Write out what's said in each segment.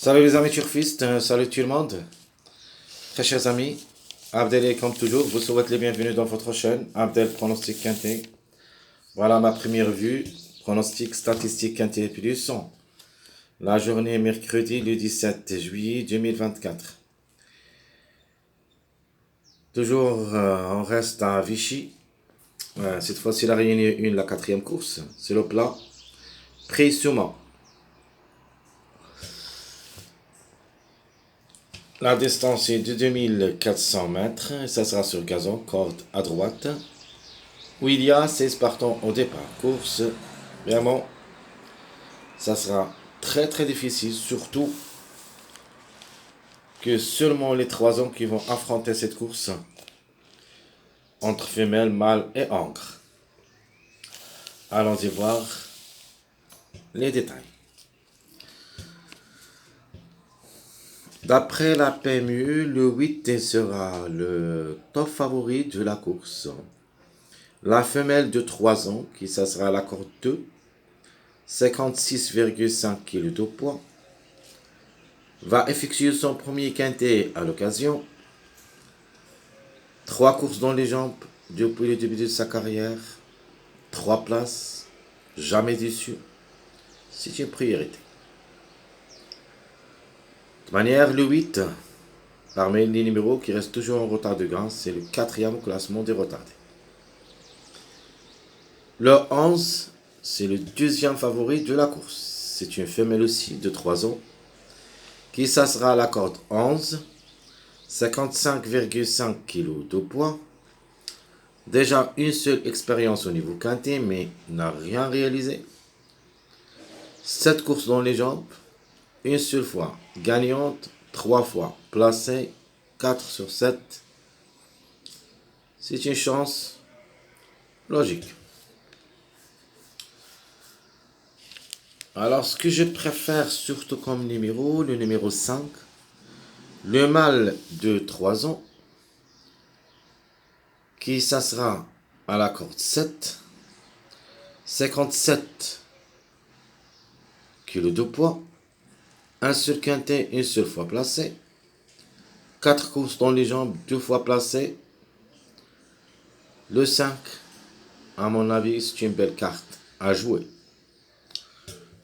Salut les amis turfistes, salut tout le monde. Très chers amis, Abdel est comme toujours, vous souhaite les bienvenus dans votre chaîne, Abdel Pronostic Quintet. Voilà ma première vue, pronostic statistique Quintet plus. La journée mercredi le 17 juillet 2024. Toujours on reste à Vichy. Cette fois-ci la réunion 1, la quatrième course, c'est le plat Prix-Souma. La distance est de 2400 mètres, et ça sera sur gazon, corde à droite, où il y a 16 partants au départ. Course, vraiment, ça sera très difficile, surtout que seulement les 3 ans qui vont affronter cette course, entre femelles, mâles et ancres. Allons-y voir les détails. D'après la PMU, le 8 sera le top favori de la course. La femelle de 3 ans, qui ça sera la corde 2, 56,5 kg de poids, va effectuer son premier quintet à l'occasion. 3 courses dans les jambes depuis le début de sa carrière, 3 places, jamais déçu. C'est une priorité. De manière, le 8, parmi les numéros qui restent toujours en retard de gain, c'est le 4e au classement des retardés. Le 11, c'est le 2e favori de la course. C'est une femelle aussi de 3 ans qui s'assera à la corde 11, 55,5 kg de poids. Déjà une seule expérience au niveau quintet, mais n'a rien réalisé. 7 courses dans les jambes, une seule fois gagnante, 3 fois placée, 4 sur 7. C'est une chance logique. Alors, ce que je préfère surtout comme numéro, le numéro 5, le mâle de 3 ans, qui s'assera à la corde 7, 57 kg de poids, un seul quintet, une seule fois placé, 4 courses dans les jambes, 2 fois placé. Le 5, à mon avis, c'est une belle carte à jouer.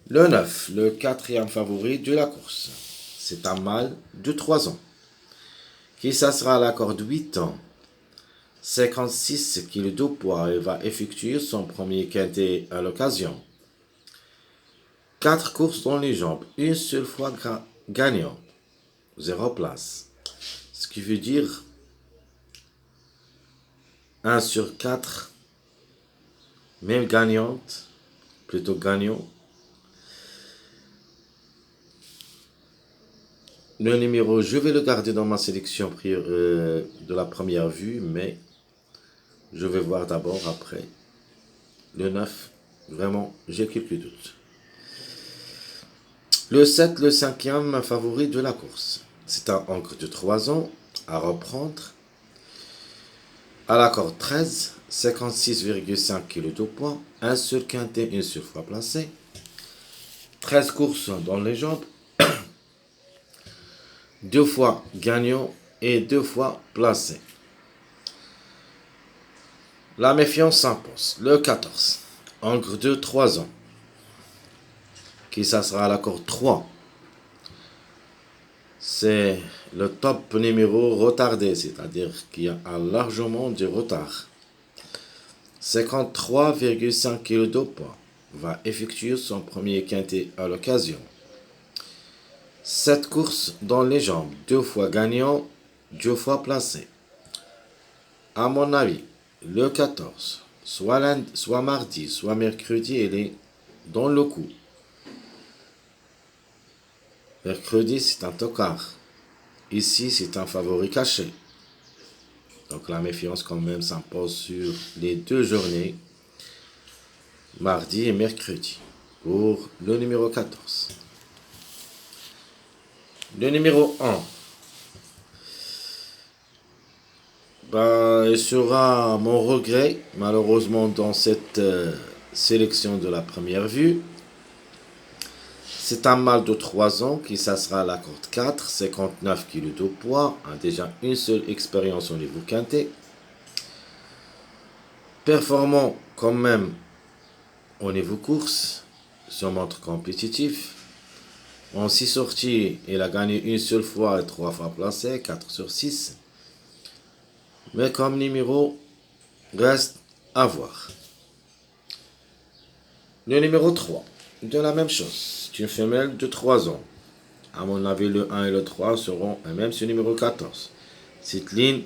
Le 9, le 4e favori de la course, c'est un mâle de 3 ans, qui s'assera à la corde 8 ans, 56 kg de poids et va effectuer son premier quintet à l'occasion. 4 courses dans les jambes, une seule fois gagnant, 0 place. Ce qui veut dire 1 sur 4, même gagnante, plutôt gagnant. Le numéro, je vais le garder dans ma sélection de la première vue, mais je vais voir d'abord après. Le 9, vraiment, j'ai quelques doutes. Le 7, le 5e favori de la course. C'est un ancre de 3 ans à reprendre. À la corde 13, 56,5 kg de poids, un seul quintet, une seule fois placé. 13 courses dans les jambes, 2 fois gagnant et 2 fois placé. La méfiance s'impose. Le 14, ancre de 3 ans, qui s'assera à la corde 3. C'est le top numéro retardé, c'est-à-dire qu'il y a largement du retard. 53,5 kg de poids, va effectuer son premier quintet à l'occasion. 7 courses dans les jambes, 2 fois gagnant, 2 fois placé. À mon avis, le 14, soit mardi, soit mercredi, il est dans le coup. Mercredi, c'est un tocard. Ici, c'est un favori caché. Donc la méfiance quand même s'impose sur les 2 journées, mardi et mercredi, pour le numéro 14. Le numéro 1, il sera mon regret, malheureusement, dans cette sélection de la première vue. C'est un mâle de 3 ans qui s'assera à la corde 4, 59 kg de poids, a déjà une seule expérience au niveau quintet. Performant quand même au niveau course, sur montre compétitif. En 6 sorties, il a gagné une seule fois et 3 fois placé, 4 sur 6. Mais comme numéro, reste à voir. Le numéro 3, de la même chose. C'est une femelle de 3 ans. À mon avis, le 1 et le 3 seront et même ce numéro 14. Cette ligne,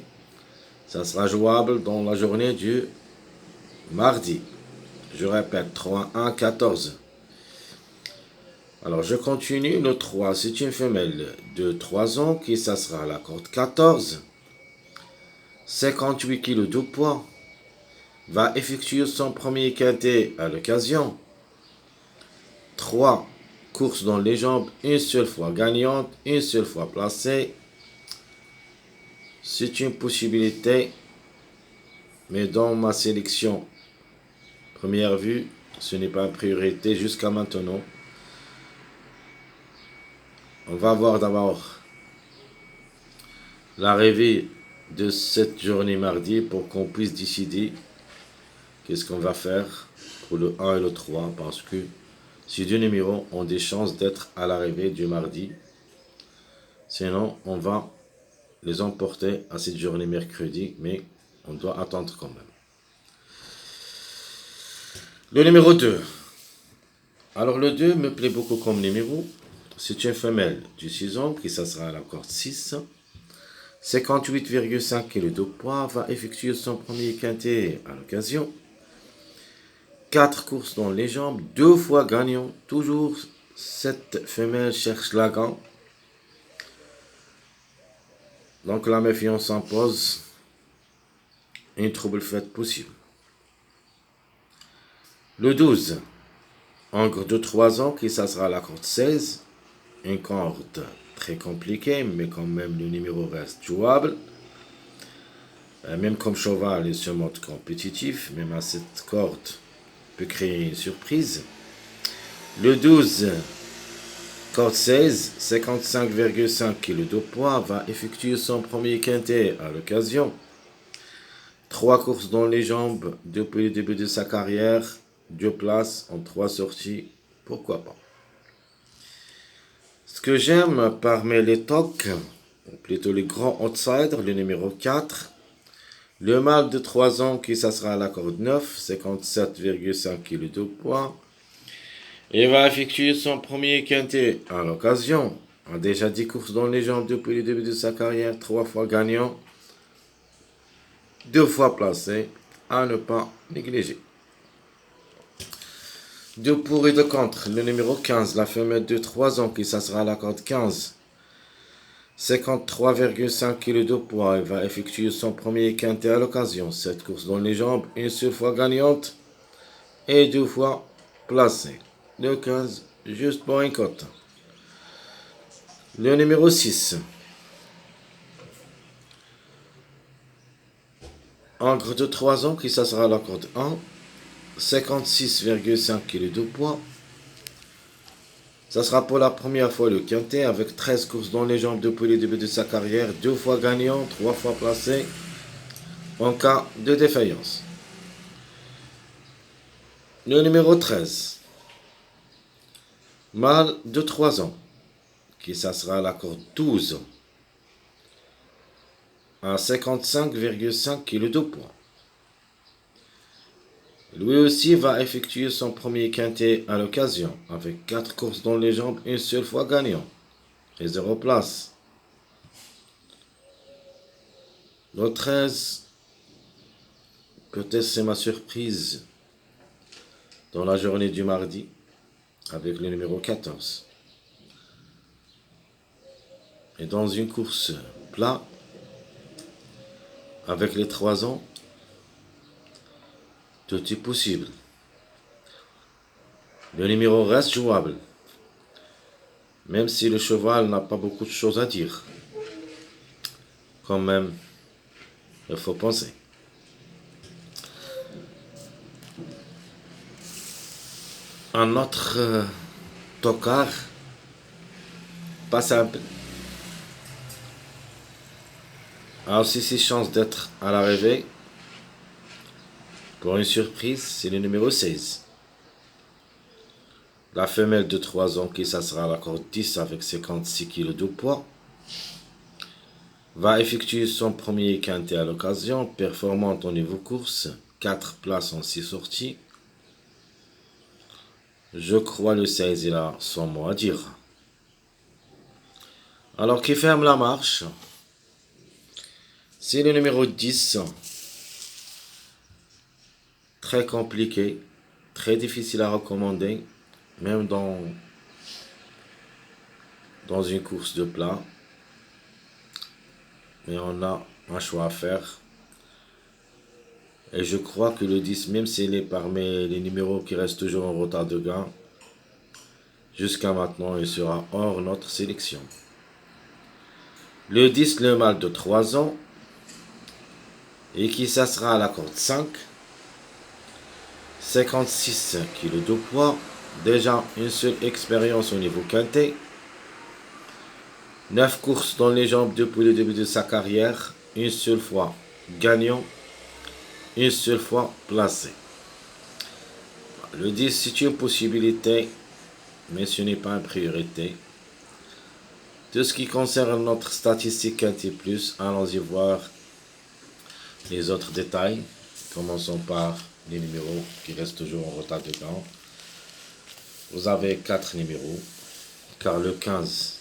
ça sera jouable dans la journée du mardi. Je répète, 3, 1, 14. Alors, je continue. Le 3, c'est une femelle de 3 ans qui s'assera à la corde 14. 58 kg de poids. Va effectuer son premier quintet à l'occasion. 3 courses dans les jambes, une seule fois gagnante, une seule fois placée. C'est une possibilité, mais dans ma sélection, première vue, ce n'est pas une priorité jusqu'à maintenant. On va voir d'abord l'arrivée de cette journée mardi pour qu'on puisse décider qu'est-ce qu'on va faire pour le 1 et le 3, parce que ces deux numéros ont des chances d'être à l'arrivée du mardi. Sinon, on va les emporter à cette journée mercredi, mais on doit attendre quand même. Le numéro 2. Alors le 2 me plaît beaucoup comme numéro. C'est une femelle de 6 ans qui s'assera à la corde 6. 58,5 kg de poids, va effectuer son premier quintet à l'occasion. 4 courses dans les jambes, 2 fois gagnant. Toujours cette femelle cherche la gagne. Donc la méfiance s'impose. Une trouble faite possible. Le 12, Angre de 3 ans qui s'assera à la corde 16. Une corde très compliquée, mais quand même le numéro reste jouable. Même comme cheval et sur mode compétitif, même à cette corde peut créer une surprise. Le 12, corde 16, 55,5 kg de poids, va effectuer son premier quintet à l'occasion. 3 courses dans les jambes depuis le début de sa carrière, 2 places en 3 sorties, pourquoi pas. Ce que j'aime parmi les tocs, ou plutôt les grands outsiders, le numéro 4, le mâle de 3 ans qui s'assera à la corde 9, 57,5 kg de poids, et va effectuer son premier quintet à l'occasion. A déjà 10 courses dans les jambes depuis le début de sa carrière, 3 fois gagnant, 2 fois placé, à ne pas négliger. De pour et de contre, le numéro 15, la femelle de 3 ans qui s'assera à la corde 15, 53,5 kg de poids, elle va effectuer son premier quintet à l'occasion. 7 courses dans les jambes, une seule fois gagnante et 2 fois placée. Le 15, juste pour une cote. Le numéro 6, Angre de 3 ans qui s'assera à la corde 1, 56,5 kg de poids. Ça sera pour la première fois le quintet avec 13 courses dans les jambes depuis le début de sa carrière, 2 fois gagnant, 3 fois placé en cas de défaillance. Le numéro 13, mâle de 3 ans qui s'assera à la corde 12 à 55,5 kg de poids. Lui aussi va effectuer son premier quintet à l'occasion, avec 4 courses dans les jambes, une seule fois gagnant, et 0 place. Le 13, peut-être c'est ma surprise dans la journée du mardi, avec le numéro 14. Et dans une course plat, avec les 3 ans, tout est possible. Le numéro reste jouable, même si le cheval n'a pas beaucoup de choses à dire. Quand même, il faut penser. Un autre tocard, pas simple, a aussi 6 chances d'être à l'arrivée. Pour une surprise, c'est le numéro 16. La femelle de 3 ans qui s'assera à la corde 10 avec 56 kg de poids va effectuer son premier quintet à l'occasion, performante au niveau course, 4 places en 6 sorties. Je crois le 16, il a son mot à dire. Alors qui ferme la marche, c'est le numéro 10. Très compliqué, très difficile à recommander, même dans une course de plat. Mais on a un choix à faire. Et je crois que le 10, même s'il est parmi les numéros qui restent toujours en retard de gain, jusqu'à maintenant, il sera hors notre sélection. Le 10, le mâle de 3 ans, et qui s'assera à la corde 5, 56 kg de poids, déjà une seule expérience au niveau quintet, 9 courses dans les jambes depuis le début de sa carrière, une seule fois gagnant, une seule fois placé. Le 10, c'est une possibilité, mais ce n'est pas une priorité. Tout ce qui concerne notre statistique Quintet Plus, allons-y voir les autres détails. Commençons par les numéros qui restent toujours en retard de gain. Vous avez 4 numéros, car le 15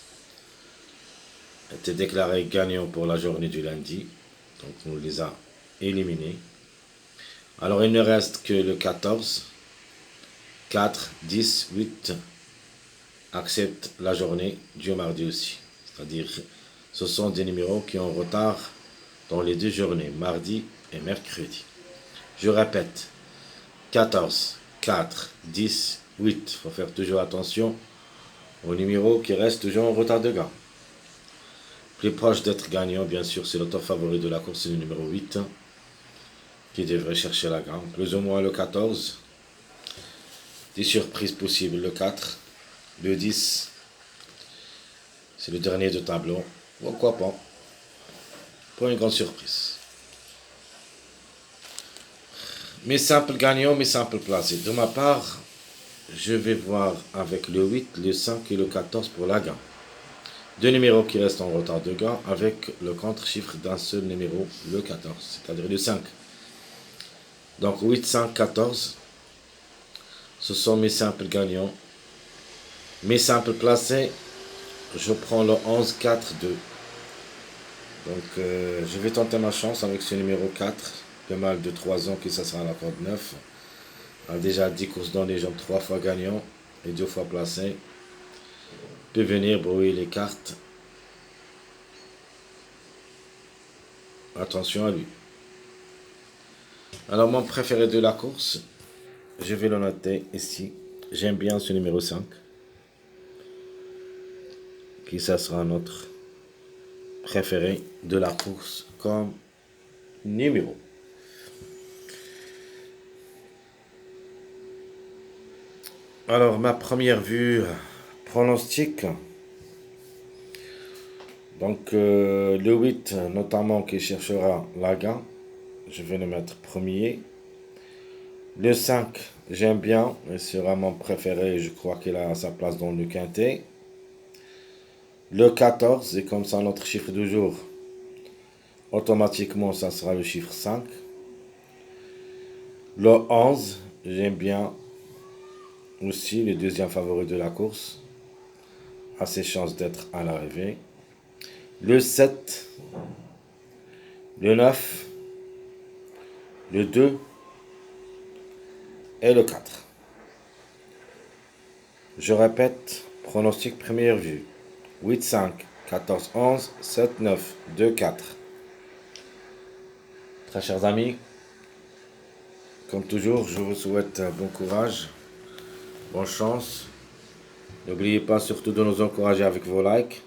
était déclaré gagnant pour la journée du lundi, donc on les a éliminés. Alors il ne reste que le 14, 4, 10, 8 acceptent la journée du mardi aussi. C'est-à-dire ce sont des numéros qui ont retard dans les 2 journées, mardi et mercredi. Je répète, 14, 4, 10, 8. Il faut faire toujours attention aux numéros qui restent toujours en retard de gain. Plus proche d'être gagnant, bien sûr, c'est l'auteur favori de la course, c'est le numéro 8, qui devrait chercher la gagne. Plus ou moins le 14. Des surprises possibles, le 4. Le 10, c'est le dernier de tableau. Pourquoi pas? Pour une grande surprise. Mes simples gagnants, mes simples placés. De ma part, je vais voir avec le 8, le 5 et le 14 pour la gagne. 2 numéros qui restent en retard de gain avec le contre-chiffre d'un seul numéro, le 14, c'est-à-dire le 5. Donc 8, 5, 14, ce sont mes simples gagnants. Mes simples placés, je prends le 11, 4, 2. Donc je vais tenter ma chance avec ce numéro 4, le mâle de 3 ans qui ça sera à la corde 9. A déjà 10 courses dans les jambes, 3 fois gagnant et 2 fois placé. Peut venir brouiller les cartes. Attention à lui. Alors mon préféré de la course, je vais le noter ici. J'aime bien ce numéro 5. Qui ça sera notre préféré de la course comme numéro. Alors ma première vue pronostic. Donc le 8 notamment qui cherchera la gagne, je vais le mettre premier. Le 5, j'aime bien, il sera mon préféré, je crois qu'il a sa place dans le quintet. Le 14, et comme ça notre chiffre du jour, automatiquement ça sera le chiffre 5. Le 11, j'aime bien aussi, le deuxième favori de la course, a ses chances d'être à l'arrivée. Le 7, le 9, le 2 et le 4. Je répète, pronostic première vue. 8, 5, 14, 11, 7, 9, 2, 4. Très chers amis, comme toujours, je vous souhaite bon courage, bonne chance. N'oubliez pas surtout de nous encourager avec vos likes,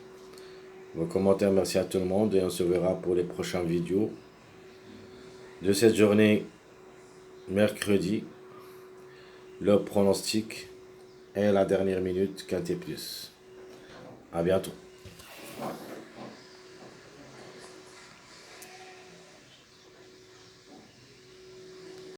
vos commentaires. Merci à tout le monde et on se verra pour les prochaines vidéos de cette journée mercredi. Le pronostic et la dernière minute, Quintet Plus. À bientôt.